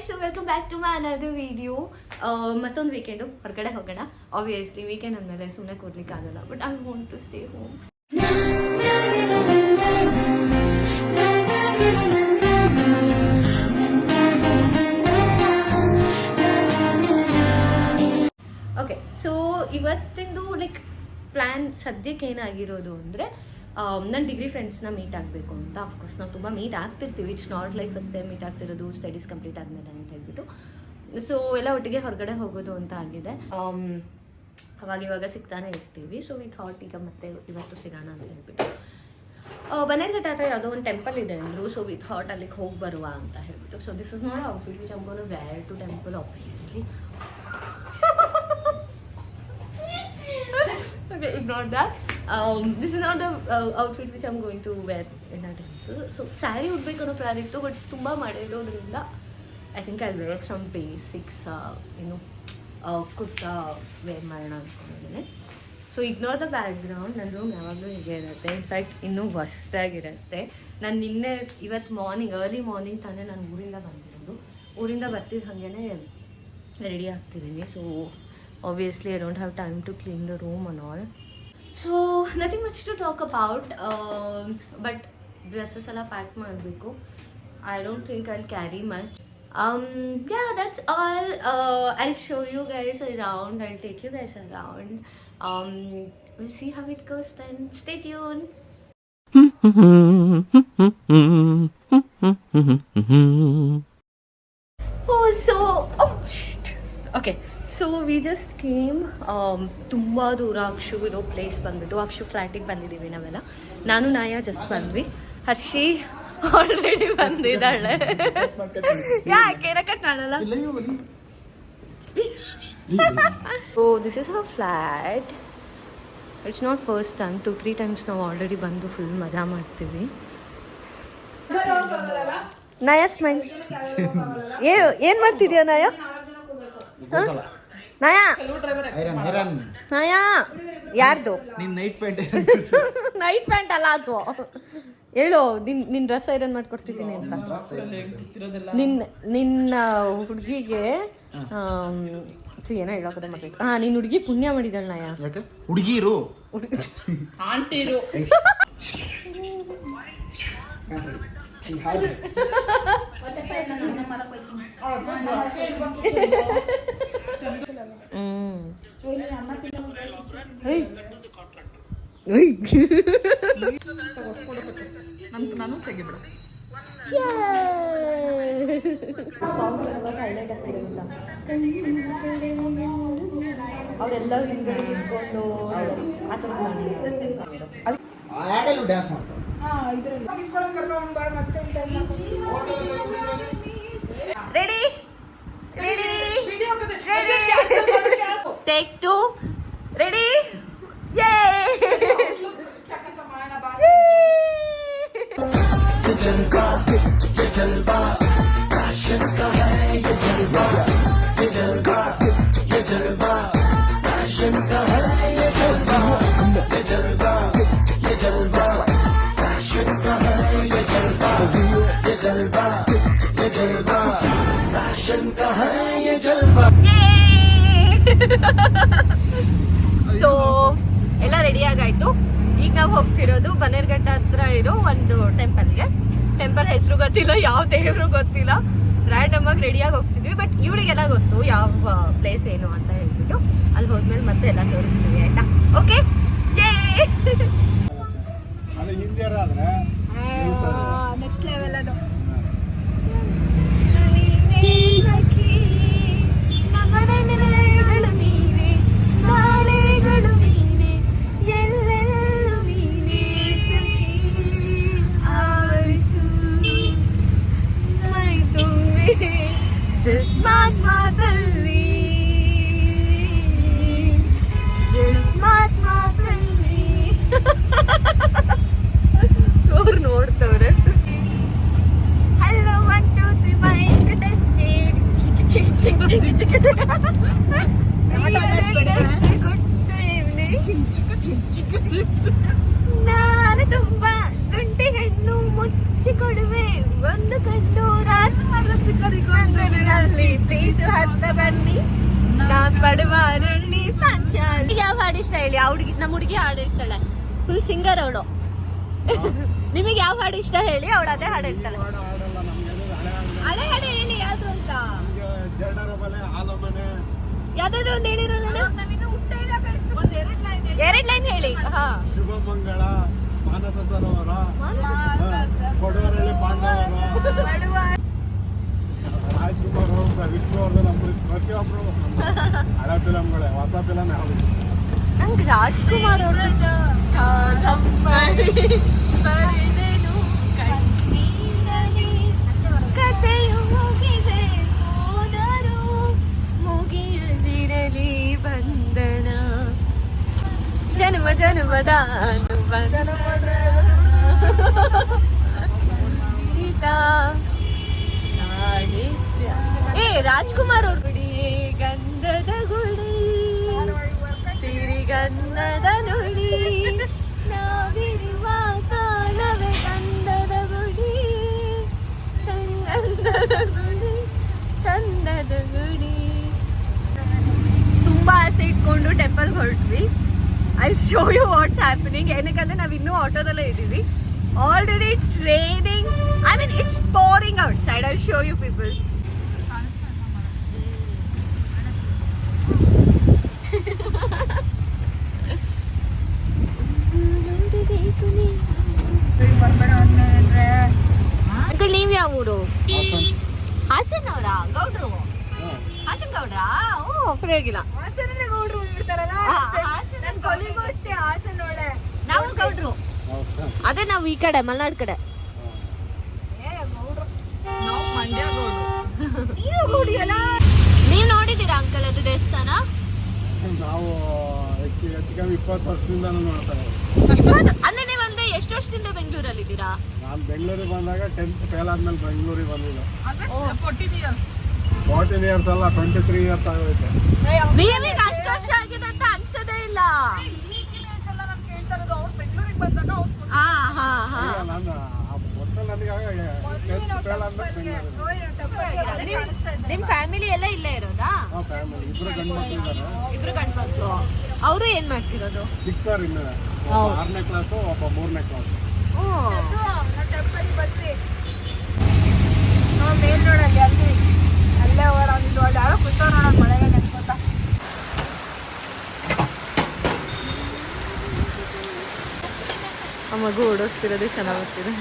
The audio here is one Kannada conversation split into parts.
guys, so welcome back to my another video. ಮತ್ತೊಂದು ವೀಕೆಂಡು ಹೊರಗಡೆ ಹೋಗೋಣ. ಆಬ್ವಿಯಸ್ಲಿ ವೀಕೆಂಡ್ ಅಂದಮೇಲೆ ಸುಮ್ಮನೆ ಕೂರ್ಲಿಕ್ಕೆ ಆಗಲ್ಲ, but I want to stay home. Okay, so ಇವತ್ತಿಂದು ಲೈಕ್ ಪ್ಲ್ಯಾನ್ ಸದ್ಯಕ್ಕೆ ಏನಾಗಿರೋದು ಅಂದರೆ ನನ್ನ ಡಿಗ್ರಿ ಫ್ರೆಂಡ್ಸ್ನ ಮೀಟ್ ಆಗಬೇಕು ಅಂತ. ಅಫ್ಕೋರ್ಸ್ ನಾವು ತುಂಬ ಮೀಟ್ ಆಗ್ತಿರ್ತೀವಿ, it's not like first time meet ಆಗ್ತಿರೋದು ಸ್ಟಡೀಸ್ ಕಂಪ್ಲೀಟ್ ಆದಮೇಲೆ ಅಂತ ಹೇಳ್ಬಿಟ್ಟು. ಸೊ ಎಲ್ಲ ಒಟ್ಟಿಗೆ ಹೊರಗಡೆ ಹೋಗೋದು ಅಂತ ಆಗಿದೆ. ಅವಾಗ ಸಿಗ್ತಾನೆ ಇರ್ತೀವಿ. ಸೊ ವಿ ಥಾಟ್ ಈಗ ಮತ್ತೆ ಇವತ್ತು ಸಿಗೋಣ ಅಂತ ಹೇಳ್ಬಿಟ್ಟು ಬನ್ನೇರ್ಘಟ್ಟ ಹತ್ರ ಯಾವುದೋ ಒಂದು ಟೆಂಪಲ್ ಇದೆ ಅಂದರು. ಸೊ ವಿ ಥಾಟ್ ಅಲ್ಲಿಗೆ ಹೋಗಿ ಬರುವ ಅಂತ ಹೇಳ್ಬಿಟ್ಟು. So this is not outfit which I'm gonna wear to temple obviously. Okay, ignore that. This is not the outfit which I'm going to wear in a temple. So saree ಉಡ್ಬೇಕು ಅನ್ನೋ ಪ್ಲಾನ್ ಇತ್ತು, ಬಟ್ ತುಂಬ ಮಾಡಿರೋದ್ರಿಂದ I think I wear some basics kurta wear ಮಾಡೋಣ ಅಂದ್ಕೊಂಡಿದ್ದೀನಿ. So ignore the background. ನನ್ನ ರೂಮ್ ಯಾವಾಗಲೂ ಹೀಗೆ ಇರುತ್ತೆ. ಇನ್ಫ್ಯಾಕ್ಟ್ ಇನ್ನೂ ವರ್ಸ್ಟಾಗಿರುತ್ತೆ. ನಾನು ಇವತ್ತು ಮಾರ್ನಿಂಗ್ ಅರ್ಲಿ ಮಾರ್ನಿಂಗ್ ತಾನೇ ನಾನು ಊರಿಂದ ಬಂದಿರೋದು. ಊರಿಂದ ಬರ್ತಿದ್ದು ಹಾಗೇ ರೆಡಿ ಆಗ್ತಿದ್ದೀನಿ. So obviously I don't have time to clean the room and all, so nothing much to talk about, but dresses alla pack ಮಾಡಬೇಕು. I don't think I'll carry much. Yeah, that's all. I'll show you guys around. I'll take you guys around. We'll see how it goes then. Stay tuned. Okay, so we just came. ತುಂಬ ದೂರ ಅಕ್ಷು ಇರೋ ಪ್ಲೇಸ್ ಬಂದ್ಬಿಟ್ಟು ಅಕ್ಷು ಫ್ಲ್ಯಾಟಿಗೆ ಬಂದಿದ್ದೀವಿ ನಾವೆಲ್ಲ. ನಾನು ನಾಯಾ ಜಸ್ಟ್ ಬಂದ್ವಿ. ಹರ್ಷಿ ಆಲ್ರೆಡಿ ಬಂದಿದ್ದಾಳೆ. ಯಾಕೆ ಕಟ್ ಮಾಡಲ್ಲ. So this is our flat. It's not first time, 2-3 times ನಾವು ಆಲ್ರೆಡಿ ಬಂದು ಫುಲ್ ಮಜಾ ಮಾಡ್ತೀವಿ. ನಾಯಾ ಸ್ಮೈಲ್. ಏನು ಮಾಡ್ತಿದ್ಯಾ ನಾಯಾ? ನಯಾ ನಯಾ ಯಾರ್ದು? ನೈಟ್ ಪ್ಯಾಂಟ್ ಅಲ್ಲ ಅದು. ಹೇಳು, ನಿನ್ನ ಡ್ರೆಸ್ ಐರನ್ ಮಾಡ್ಕೊಡ್ತಿದ್ದೀನಿ ಅಂತ. ನಿನ್ನ ಹುಡುಗಿಗೆ ಏನೋ ಹೇಳೋಕದ ಮಾಡ್ಬೇಕು. ನಿನ್ನ ಹುಡುಗಿ ಪುಣ್ಯ ಮಾಡಿದಾಳ ನಯಾ. ಹುಡುಗಿರು ಆಂಟಿರು ನಾನು ತೆಗಿಬಿಡ ಸಾಂಗ್ಸ್ ಹೈಲೈಟ್ ಆಗ್ತಿದೆ ಅಂತ. ಅವರೆಲ್ಲ ಹಿಂದ್ಗಡೆ ನಿಂತ್ಕೊಂಡು ಆ ಥರ ಡ್ಯಾನ್ಸ್ ಮಾಡ್ತಾರೆ. Ready take 2 ready. ಸೊ ಎಲ್ಲ ರೆಡಿ ಆಗಾಯ್ತು. ಈಗ ನಾವು ಹೋಗ್ತಿರೋದು ಬನ್ನೇರ್ಘಟ್ಟ ಹತ್ರ ಇರೋ ಒಂದು ಟೆಂಪಲ್ಗೆ. ಟೆಂಪಲ್ ಹೆಸರು ಗೊತ್ತಿಲ್ಲ, ಯಾವ ದೇವರು ಗೊತ್ತಿಲ್ಲ. ರ್ಯಾಂಡಮ್ ಆಗಿ ರೆಡಿಯಾಗಿ ಹೋಗ್ತಿದ್ವಿ. ಬಟ್ ಇವಳಿಗೆಲ್ಲ ಗೊತ್ತು ಯಾವ ಪ್ಲೇಸ್ ಏನು ಅಂತ ಹೇಳ್ಬಿಟ್ಟು. ಅಲ್ಲಿ ಹೋದ್ಮೇಲೆ ಮತ್ತೆ ಎಲ್ಲ ತೋರಿಸ್ತೀವಿ, ಆಯ್ತಾ? ಓಕೆ, ನೆಕ್ಸ್ಟ್ ಲೆವೆಲ್ ಅದು. ನೋಡ್ತವ್ರೆ. Hello 1 2 3 mic testing. ನಾನು ತುಂಬಾ ತುಂಟಿ ಹೆಣ್ಣು ಮುಚ್ಚಿಕೊಡುವೆ ಒಂದು ಕಣ್ಣು ರಾತ್ಮರಸಿಕರಿಗೊಂದು ಪಡವಾರಳ್ಳಿ ಸಂಚಾರ. ಈಗ ಯಾವ ಹಾಡು ಇಷ್ಟ ಹೇಳಿ? ಹುಡುಗಿ, ನಮ್ಮ ಹುಡುಗಿ ಹಾಡು ಹೇಳ್ತಾಳೆ, ಫುಲ್ ಸಿಂಗರ್ ಅವಳು. ನಿಮಗೆ ಯಾವ ಹಾಡು ಇಷ್ಟ ಹೇಳಿ? ಅವಳು ಅದೇ ಹಾಡು ಹೇಳ್ತಾಳೆ. ಹಳೆ ಹಾಡು ಹೇಳಿ ಯಾವ್ದು ಅಂತ. ಯಾವ್ದಾದ್ರು ಒಂದು ಹೇಳಿರೋಣ. 2 ಲೈನ್ ಹೇಳಿ. ಹಾ. ಶುಭ ಮಂಗಳ, ಮಾನಸ ಸರೋವರ, ಪಡವರಳ್ಳಿ ಪಾಂಡವರು, ರಾಜ್ಕುಮಾರ್, ವಿಷ್ಣುವರ್ಧನ್, ಅಂಬರೀಶ್, ಪ್ರತಿಯೊಬ್ರು ಹಳೆ ಫಿಲಮ್ಗಳೇ. ಹೊಸ ಫಿಲಮ್ ಯಾವ್ದು? ನಂಗೆ ರಾಜ್ಕುಮಾರ್ ಅವರು ಕಥೆಯು ಮುಗಿದೆ ಹೋದರೂ ಮುಗಿಯದಿರಲಿ ಬಂಧನ ಜನ್ಮ ಜನ್ಮದ ಏ ರಾಜ್ಕುಮಾರ್ ಅವ್ರ ಗುಡಿ ಗಂಧದ ಗುಡಿ ಸಿರಿಗಂಧದ ನುಡಿ ನಾವಿರುವ ಕಾಲವೇ ಗಂಧದ ಗುಡಿ ಚಂದದ ಗುಡಿ ಚಂದದ ಗುಡಿ. ತುಂಬಾ ಆಸೆ ಇಟ್ಕೊಂಡು ಟೆಂಪಲ್ ಹೊರಟ್ವಿ. I show you what's happening. ಏನಕ್ಕಂದ್ರೆ ನಾವು ಇನ್ನೂ ಆಟೋದಲ್ಲೇ ಇದ್ದೀವಿ. Already it's raining. I mean it's pouring outside. I'll show you people. Uncle ನೀವ್ ಯಾವ ಊರು? ಹಾಸನ್ ಅವರಾ? ಗೌಡ್ರು? ಹಾಸನ್ ಗೌಡ್ರಾ? ಓ ಪರವಾಗಿಲ್ಲ. ನಾವು ಗೌಡ್ರು. ಅದೇ ನಾವು ಈ ಕಡೆ ಮಲ್ನಾಡ್ ಕಡೆ. ನಾವು ಮಂಡ್ಯ ಗೌಡ್ರು. ನೀವ್ ನೋಡಿದೀರಾ ಅಂಕಲ್ ಅದು ದೇವಸ್ಥಾನ? ನಾವು ಹೆಚ್ಚು ಕಮ್ಮಿ 20 ವರ್ಷದಿಂದ ನೋಡ್ತಾರೆ. ಅಂದ್ರೆ ನೀವಂದ್ರೆ ಎಷ್ಟು ವರ್ಷದಿಂದ ಬೆಂಗಳೂರಲ್ಲಿ ಇದ್ದೀರಾ? ನಾನು ಬೆಂಗಳೂರಿಗೆ ಬಂದಾಗ 10th ಫೇಲ್ ಆದ್ಮೇಲೆ ಬೆಂಗಳೂರಿಗೆ ಬಂದಿಲ್ಲ. 14 years. 14 years ಅಲ್ಲ, 23 years ಆಗೋಯ್ತು. ನೀವೀಗ ಅಷ್ಟು ವರ್ಷ ಆಗಿದೆ ಅಂತ ಅನ್ಸೋದೇ ಇಲ್ಲ. ಬೆಂಗಳೂರಿಗೆ ಬಂದಾಗ ಹಾ ಹಾ ಹಾ. ನಾನು ಒಟ್ಟು ನನಗೆ 10th ಫೇಲ್ ಆದ್ಮೇಲೆ ಬೆಂಗಳೂರಿಗೆ. ನಿಮ್ ಫ್ಯಾಮಿಲಿ ಎಲ್ಲ ಇಲ್ಲೇ ಇರೋದಾ? ಫ್ಯಾಮಿಲಿ ಇಬ್ರು ಗಂಡು ಮಕ್ಕಳು ಇದ್ದಾರೆ. ಇಬ್ರು ಗಂಡು ಮಕ್ಳು. ಅವರು ಏನ್ ಮಾಡ್ತಿರೋದು? ಚಿಕ್ಕವ್ರು ಇನ್ನು 6ನೇ ಕ್ಲಾಸು, ಒಬ್ಬ 3ನೇ ಕ್ಲಾಸ್. ಮೇಲ್ ನೋಡಲ್ಲಿ ಅಲ್ಲಿ ಅಲ್ಲೇ ಓಡಾಡಿ ಯಾರೋ ಕೂತೋ ನೋಡೋದು ಮಳೆಗೆ ನೆನ್ಕೋತ. ಆ ಮಗು ಓಡೋಗ್ತಿರೋದೇ ಚೆನ್ನಾಗಿರ್ತಿದೆ.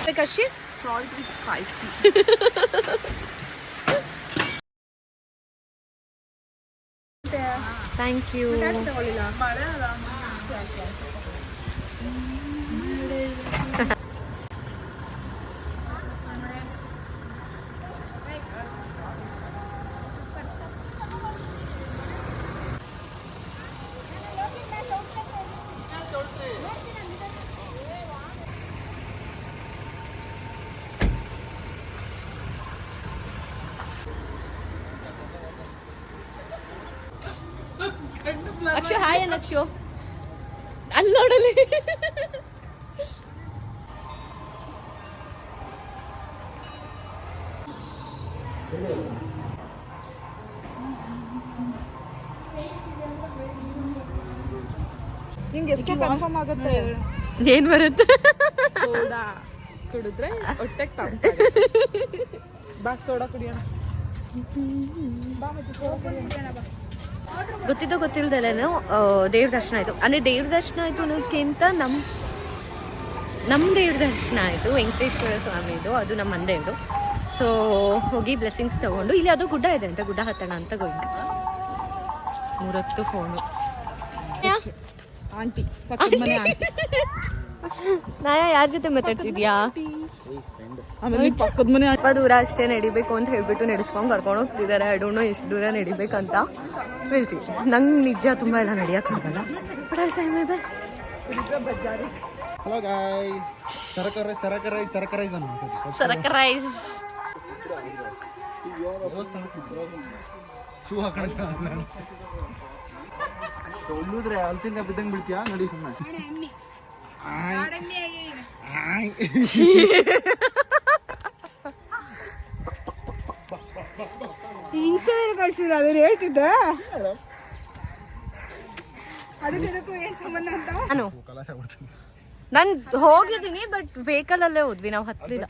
ಬೇಕಷ್ಟೇ salt with spicy. Thank you. ಮಳೆ ಅಲ್ಲ. ಅಕ್ಷು ಹಾಯ್ ಅನ್ನ ಅಕ್ಷು ಅಲ್ಲಿ ನೋಡಲಿ. ನಿಂಗೆ ಎಷ್ಟು ಕನ್ಫರ್ಮ್ ಆಗುತ್ತೆ? ಏನ್ ಬರುತ್ತೆ? ಸೋಡಾ ಕುಡಿದ್ರೆ ಹೊಟ್ಟೆಗೆ ತಂಪು. ಬಾ ಸೋಡಾ ಕುಡಿಯೋಣ. ಬಾ ಮಚ್ಚಿ ಸೋಡಾ ಕುಡಿಯೋಣ ಬಾ. ಗೊತ್ತಿದ್ದೋ ಗೊತ್ತಿಲ್ದಲೇನೋ ದೇವ್ರ ದರ್ಶನ ಆಯಿತು. ಅಂದರೆ ದೇವ್ರ ದರ್ಶನ ಆಯಿತು ಅನ್ನೋದಕ್ಕಿಂತ ನಮ್ಮ ದೇವ್ರ ದರ್ಶನ ಆಯಿತು. ವೆಂಕಟೇಶ್ವರ ಸ್ವಾಮಿದು, ಅದು ನಮ್ಮ ಮಂದೇವ್ರು. ಸೊ ಹೋಗಿ ಬ್ಲೆಸ್ಸಿಂಗ್ಸ್ ತೊಗೊಂಡು, ಇಲ್ಲಿ ಅದು ಗುಡ್ಡ ಇದೆ ಅಂತ, ಗುಡ್ಡ ಹತ್ತೋಣ ಅಂತ ಗೋಯಿಂಗ್. 3 ಹೊತ್ತು ಫೋನು. ಆಂಟಿ ಪಕ್ಕದ ಮನೆ ಆಂಟಿ. ನಾಯ ಯಾರ ಜೊತೆ ಮಾತಾಡ್ತಿದ್ಯಾ? ಆಮೇಲೆ ಪಕ್ಕದ ಮನೆ ಸ್ವಲ್ಪ ದೂರ ಅಷ್ಟೇ ನಡಿಬೇಕು ಅಂತ ಹೇಳ್ಬಿಟ್ಟು ನಡೆಸ್ಕೊಂಡು ಕರ್ಕೊಂಡು ಹೋಗ್ತಿದ್ದಾರೆ. ಐ ಡೋಂಟ್ ನೋ ಎಷ್ಟು ದೂರ ನಡಿಬೇಕಂತ. ವಿಲ್ಸಿ. ನಂಗೆ ನಿಜ ತುಂಬ ಎಲ್ಲ ನಡೆಯೋಕ್ಕಾಗಲ್ಲ, but I try my best. Hello guy, ಸರಕ ರೈಸ್ ಶೂ ಹಾಕೊಂಡ್ರೆ ಅಲ್ಸಿಂಗ ಬಿದ್ದಂಗೆ ಬಿಡ್ತೀಯಾ? ನಡಿ ಸುಮ್ಮನೆ. ಕಳ್ಸಿದ್ರು ಅದನ್ನ ಹೇಳ್ತಿದ್ದೆ ಅದಕ್ಕೂ ಏನ್ ಸಂಬಂಧ ಅಂತ ನಾನು ಕಲಾಸ ಆಗ್ಬಿಡ್ತೀನಿ. ನಾನು ಹೋಗಿದ್ದೀನಿ ಬಟ್ ವೆಹಿಕಲ್ ಅಲ್ಲೇ ಹೋದ್ವಿ ನಾವು ಹತ್ತಲಿಲ್ಲ.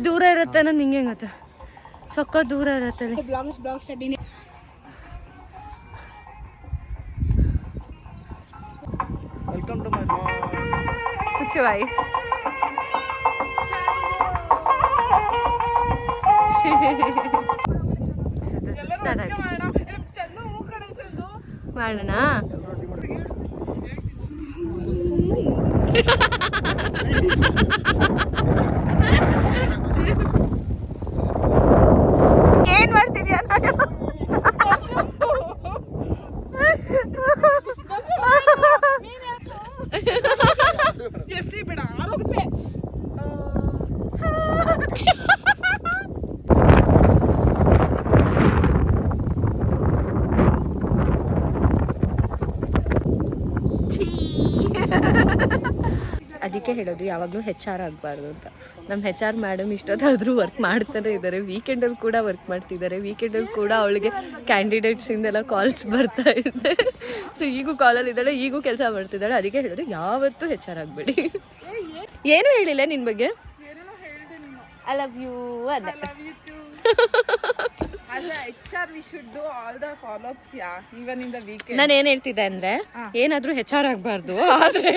ದೂರ ಇರುತ್ತೆ ನಾನು ನಿಂಗೆ ಗೊತ್ತ ಸೊಕ್ಕ ದೂರ ಇರುತ್ತೆ ಅಲ್ಲಿ. Blog study welcome to my blog. ಹುಚ್ಚುವಾಯಿ ಮಾಡೋಣ. ಏನ್ ಮಾಡ್ತಿದ್ಯಾ? ಎಸಿ ಬೇಡ ಆರೋಗುತ್ತೆ. ಅದಕ್ಕೆ ಹೇಳೋದು ಯಾವಾಗಲೂ HR ಆಗಬಾರ್ದು ಅಂತ. ನಮ್ಮ HR ಮೇಡಮ್ ಇಷ್ಟೊತ್ತಾದರೂ ವರ್ಕ್ ಮಾಡ್ತಾನೆ ಇದ್ದಾರೆ. ವೀಕೆಂಡಲ್ಲಿ ಕೂಡ ವರ್ಕ್ ಮಾಡ್ತಿದ್ದಾರೆ. ವೀಕೆಂಡಲ್ಲಿ ಕೂಡ ಅವಳಿಗೆ ಕ್ಯಾಂಡಿಡೇಟ್ಸಿಂದೆಲ್ಲ ಕಾಲ್ಸ್ ಬರ್ತಾ ಇದೆ. ಸೊ ಈಗೂ ಕಾಲಲ್ಲಿ ಇದ್ದಾಳೆ, ಈಗೂ ಕೆಲಸ ಮಾಡ್ತಿದ್ದಾಳೆ. ಅದಕ್ಕೆ ಹೇಳೋದು ಯಾವತ್ತೂ HR ಆಗಬೇಡಿ. ಏನು ಹೇಳಿಲ್ಲ ನಿನ್ನ ಬಗ್ಗೆ. ಐ ಲವ್ ಯು ಅದೇ. As a HR, we should do all the follow-ups, even in the weekend. ನಾನು ಏನು ಹೇಳ್ತಿದ್ದೆ ಅಂದರೆ ಏನಾದರೂ HR ಆಗಬಾರ್ದು, ಆದರೆ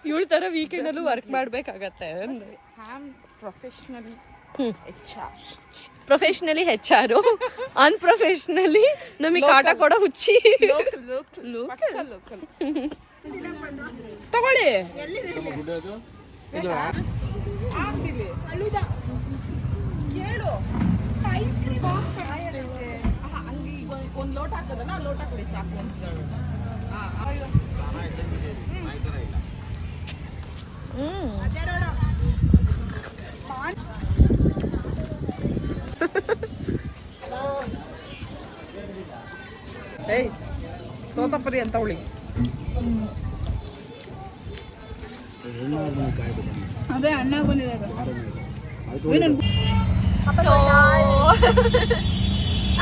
ಇವಳ ಥರ ವೀಕೆಂಡಲ್ಲೂ ವರ್ಕ್ ಮಾಡಬೇಕಾಗತ್ತೆ ಅಂದರೆ. ಪ್ರೊಫೆಷ್ನಲಿ HR, ಅನ್ಪ್ರೊಫೆಷ್ನಲಿ ನಮಗೆ ಕಾಟ ಕೊಡೋ ಹುಚ್ಚಿ. ತಗೊಳ್ಳಿ ಐಸ್ ಕ್ರೀಮ್ ಒಂದು ಲೋಟ ಹಾಕೋದನ್ನ ಲೋಟ ಕೊಡಿ ಸಾಕು ಅಂತ ಏಯ್ ತೋತಪುರಿ ಅಂತ ಉಳಿ ಅದೇ ಅಣ್ಣ ಬಂದಿದ್ದಾರೆ.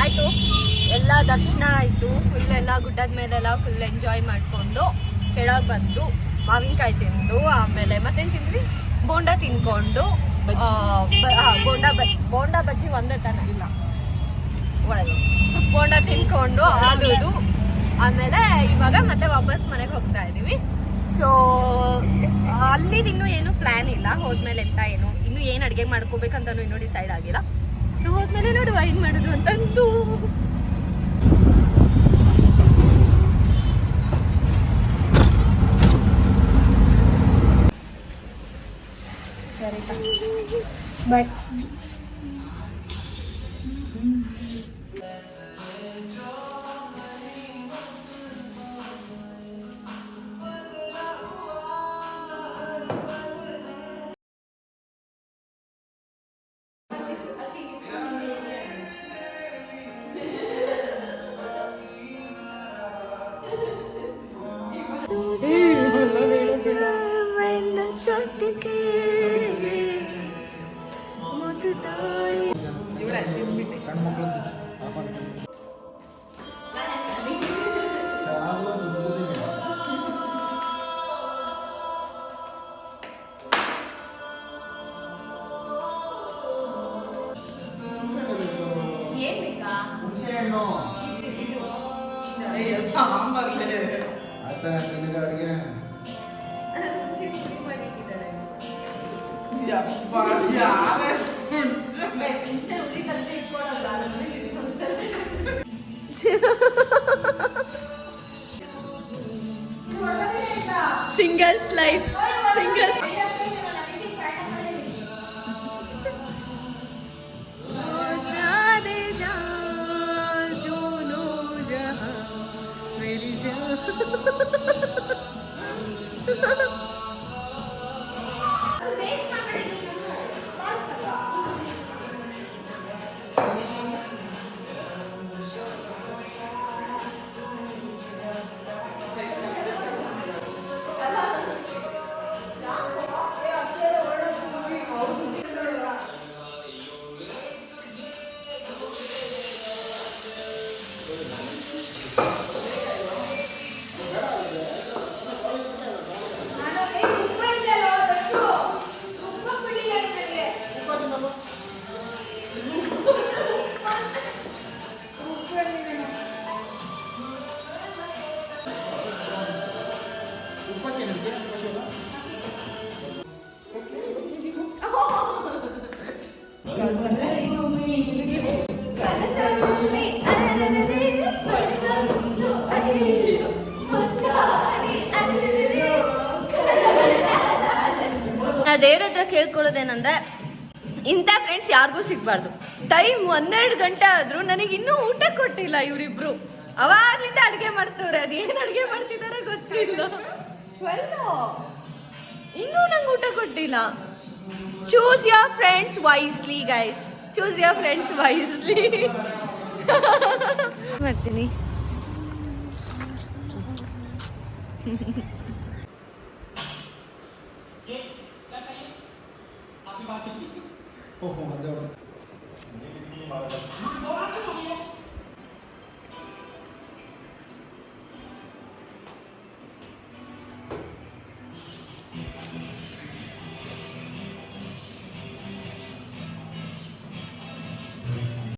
ಆಯಿತು, ಎಲ್ಲ ದರ್ಶನ ಆಯಿತು. ಫುಲ್ ಎಲ್ಲ ಗುಡ್ಡದ ಮೇಲೆಲ್ಲ ಫುಲ್ ಎಂಜಾಯ್ ಮಾಡಿಕೊಂಡು ಕೆಳಗೆ ಬಂದು ಮಾವಿನಕಾಯಿ ತಿಂದು, ಆಮೇಲೆ ಮತ್ತೇನು ತಿಂದ್ವಿ, ಬೋಂಡ ತಿನ್ಕೊಂಡು, ಬೋಂಡ ಬಜ್ಜಿ ಒಂದೇ ತಾನ ಇಲ್ಲ ಒಳಗೆ ಬೋಂಡ ತಿನ್ಕೊಂಡು ಆಲೂದು. ಆಮೇಲೆ ಇವಾಗ ಮತ್ತೆ ವಾಪಸ್ ಮನೆಗೆ ಹೋಗ್ತಾ ಇದ್ದೀವಿ. ಸೊ ಅಲ್ಲಿದ್ದು ಇನ್ನೂ ಏನು ಪ್ಲ್ಯಾನ್ ಇಲ್ಲ. ಹೋದ್ಮೇಲೆ ಎಂತ ಏನು ಇನ್ನೂ ಏನು ಅಡುಗೆ ಮಾಡ್ಕೋಬೇಕಂತನೂ ಇನ್ನೂ ಡಿಸೈಡ್ ಆಗಿಲ್ಲ. ಸೊ ಹೋದ್ಮೇಲೆ ನೋಡುವ ಏನು ಮಾಡೋದು ಅಂತಂದು. ಸರಿ ಬಾಯ್. Sambar Singles life, singles. ದೇವ್ರ ಹತ್ರ ಕೇಳ್ಕೊಳ್ಳೋದೇನಂದ್ರೆ ಇಂಥ ಫ್ರೆಂಡ್ಸ್ ಯಾರಿಗೂ ಸಿಗ್ಬಾರ್ದು. ಟೈಮ್ 12 ಗಂಟೆ ಆದ್ರೂ ನನಗೆ ಇನ್ನೂ ಊಟ ಕೊಟ್ಟಿಲ್ಲ ಇವರಿಬ್ರು. ಅವಾಗ್ಲಿಂದ ಅಡ್ಗೆ ಮಾಡ್ತವ್ರೆ, ಅದೇನು ಅಡ್ಗೆ ಮಾಡ್ತಿದಾರೆ ಗೊತ್ತಿಲ್ಲ. 12 ಇನ್ನೂ ನಂಗೆ ಊಟ ಕೊಟ್ಟಿಲ್ಲ. Choose your friends wisely guys, choose your friends wisely. ಮಾಡ್ತೀನಿ.